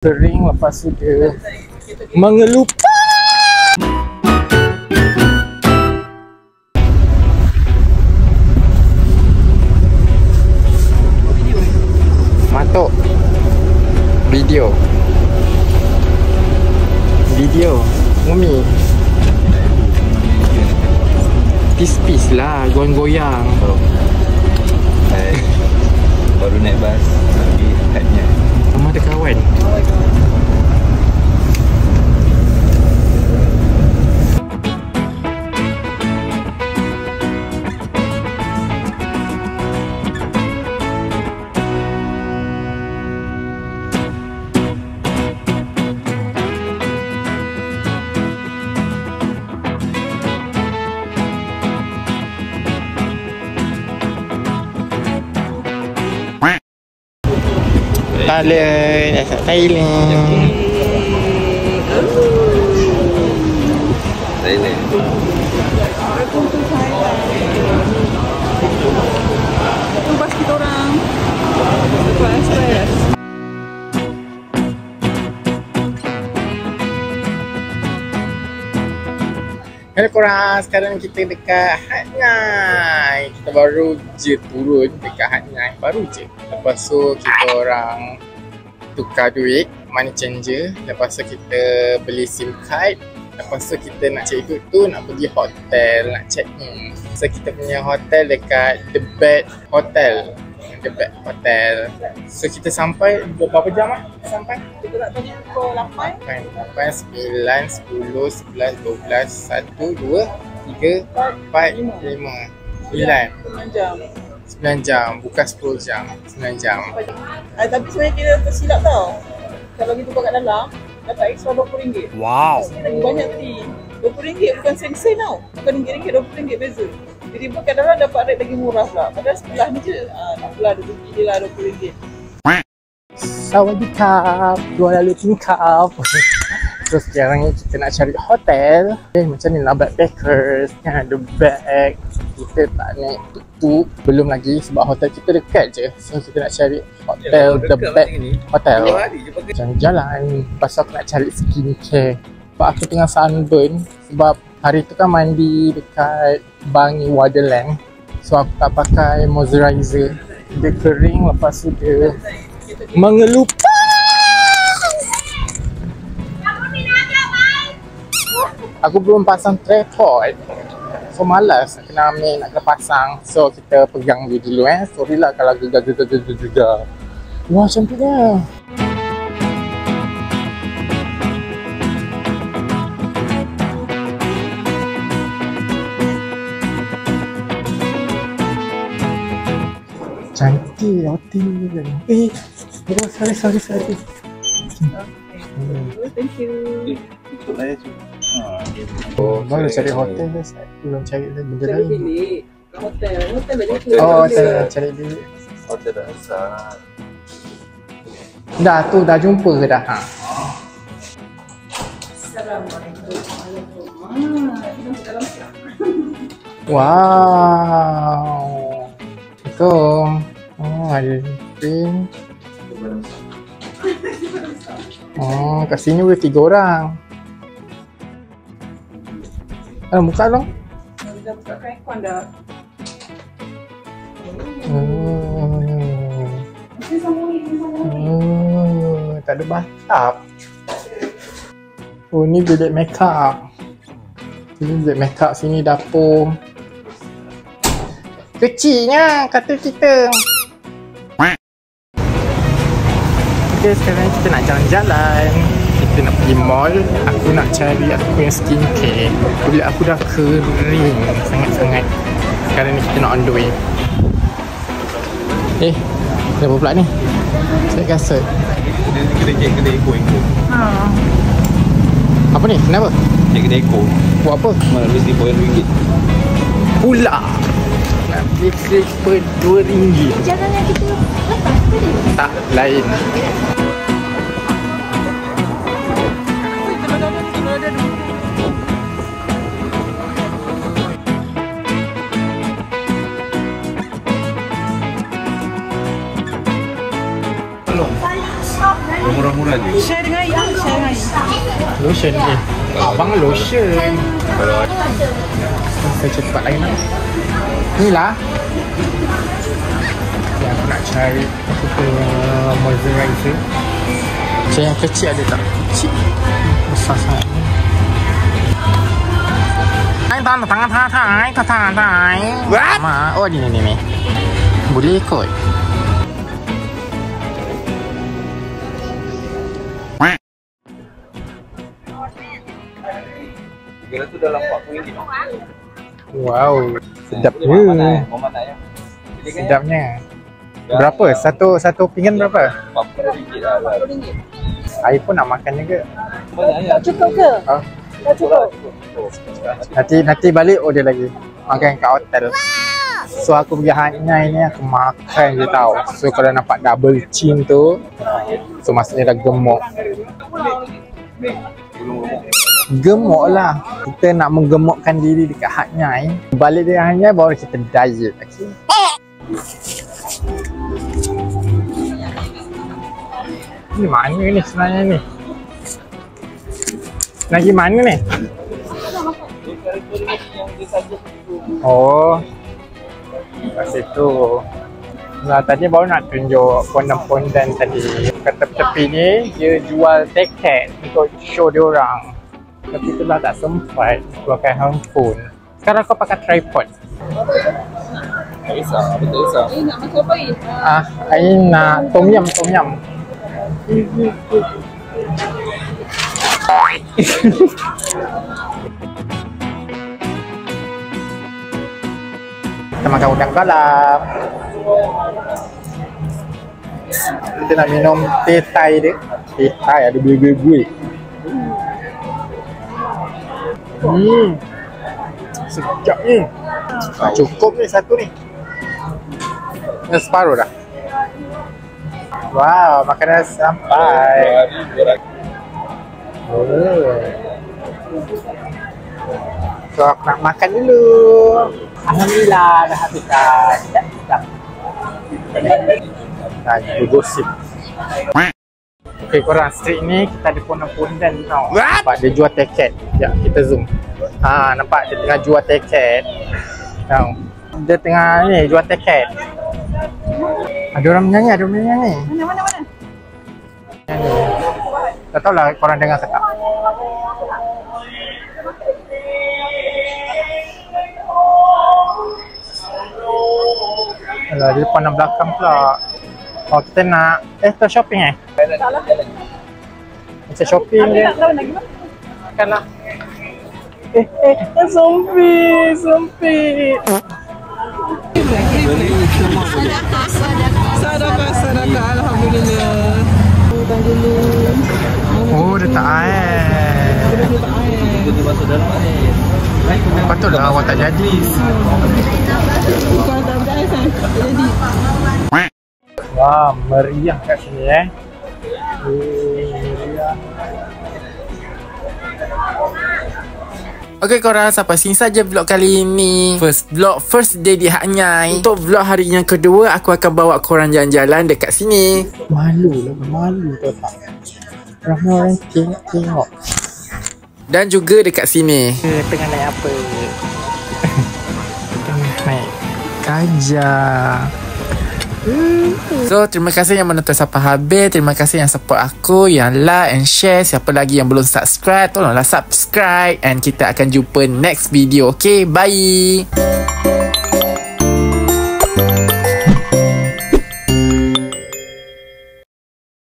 Kering, lepas tu dia mengelupas. Matok video Umi pis-pis lah, goyang-goyang. Baru naik bas lagi hatnya. Mama ada kawan. Thailand, Thailand. Bas kita orang Super Express. Hello korang, sekarang kita dekat Hat Nyai. Kita baru je turun dekat Hat Nyai, baru je. Lepas tu kita orang tukar duit, money changer. Lepas tu kita beli SIM card. Lepas tu kita nak cek duit tu, nak pergi hotel, nak check in. So kita punya hotel dekat The Bed Hotel. The Bed Hotel. So kita sampai berapa jam lah? Sampai? Kita nak tanya pukul 8. 8, 9, 10, 11, 12, 1, 2, 3, 4, 5, 9 9 jam. 9 jam, bukan 10 jam, 9 jam. Tapi sebenarnya kita tersilap tau. Kalau kita buat kat dalam, dapat extra RM20. Wow. Lagi banyak tadi. RM20 bukan sen-sen tau. Bukan RM20, RM20 beza. Jadi buat kat dalam dapat rate lagi murah pula. Padahal sebelah ni je. Tak apalah, RM20 je lah RM20. Sawadikap, dua lalu tingkap. So sekarang ni kita nak cari hotel. Macam ni lah backpackers, kan ada bag. Kita tak naik tuk-tuk. Belum lagi sebab hotel kita dekat je. So kita nak cari hotel, The Bed Hotel. Jalan-jalan. Lepas tu aku nak cari skincare. Sebab aku tengah sunburn. Sebab hari tu kan mandi dekat Bangi Wonderland. So aku tak pakai moisturizer. Dia kering, lepas tu dia mengelupas. Aku belum pasang tripod. So malas nak kena ambil, nak kena pasang. So kita pegang dulu Sorry lah kalau gegar. Wah cantiknya. Cantik hotel. Sorry. Thank you. Baru cari hotel dah, belum cari benda Cari lain. bilik. Hotel banyak. Oh, hotel cari bilik. Hotel dah asal. Dah tu, dah jumpa ke dah? Assalamualaikum. Kita masuk dalam siap. Wow. Assalamualaikum. Oh, ada pin. Oh, kat sini boleh 3 orang. Buka dong. Dah buka aircon dah. Tak ada bathtub. Oh, ni bilik makeup. Sini bilik makeup, sini dapur. Kecilnya kata kita. Okay, sekarang kita nak jalan-jalan. Kita nak pergi mall. Aku nak cari aku punya skincare. Kulit aku dah kering sangat-sangat. Sekarang ni kita nak on the way. Kenapa pula ni? Saya kasut. Kedai ekor. Apa ni? Kenapa? Kedai ekor. Buat apa? Mana mesti RM2. Pula nak beli slipper RM2. Jangan yang kita lepas tadi. Tak, lain. Murah-murah lagi. Share dengan Ayah, share dengan Ayah. Lotion ni. Abang lotion. Kalau Saya cari tempat lain lah. Ni lah. Yang aku nak cari aku punya moisturizer. Macam yang kecil ada tak? Kecil. Besar sangat. What? Oh ni. Boleh ikut. Kira tu dalam RM40. Wow, sedapnya. Mama nak ya. Sedapnya. Berapa? Satu pinggan berapa? RM40 lah. Saya pun nak makan juga. Banyak ya. Tak cukup ke? Oh, Tak cukup. nanti balik order lagi. Makan kat hotel. So aku pergi Hanyai ni aku makan je tau. So kalau nampak double chin tu, so maksudnya dah gemuk. Gemuk lah. Kita nak menggemukkan diri dekat Hanyai. Balik dari Hanyai baru kita diet. Okay? Ni mana ni sebenarnya ni? Lagi mana ni? Oh, kat situ. Nah, tadi baru nak tunjuk pondan-pondan tadi. Kat tepi-tepi ni dia jual tiket untuk show dia orang. Tapi itulah tak sempat pakai handphone. Sekarang kau pakai tripod. Tak kisah, apa tak kisah. Nak makan apa? Saya nak tom yum. Kita makan udang garam. Kita nak minum teh Thai dia. Teh Thai ada buih-buih. Sekejap ni. Cukup ni satu ni. Separuh dah. Wow, makanan sampai. So aku nak makan dulu. Alhamdulillah dah habis dah. Sedap. Nah, gosip. Okay, korang street ni kita ada pondan-pondan tau. Nampak dia jual tiket. Ya, kita zoom. Nampak dia tengah jual tiket. Tau. Dia tengah ni jual tiket. Ada orang menyanyi. Mana? Tak tahulah korang dengar cakap. Alah, dia pandang belakang pula. Oh, kita nak tu shopping Salah. Macam shopping Ada dia. nak tahu nak gimana? Makan lah. Sempit. Sadaqah. Alhamdulillah. Hutang dulu. Oh, dia tak air. Kita masuk dalam air. Patutlah awak tak jadi. Bukan tak berjaya saya. Tak jadi. Wah, meriah kat sini meriah. Okay korang, sampai sini saja vlog kali ini. First day di Hanyai. Untuk vlog hari yang kedua, aku akan bawa korang jalan-jalan dekat sini. Malu tau tak? Orang tengok. Dan juga dekat sini. Tengah naik apa? Tengah naik gajah. So, terima kasih yang menonton sampai habis. Terima kasih yang support aku, yang like and share. Siapa lagi yang belum subscribe, tolonglah subscribe. And kita akan jumpa next video. Okay, bye.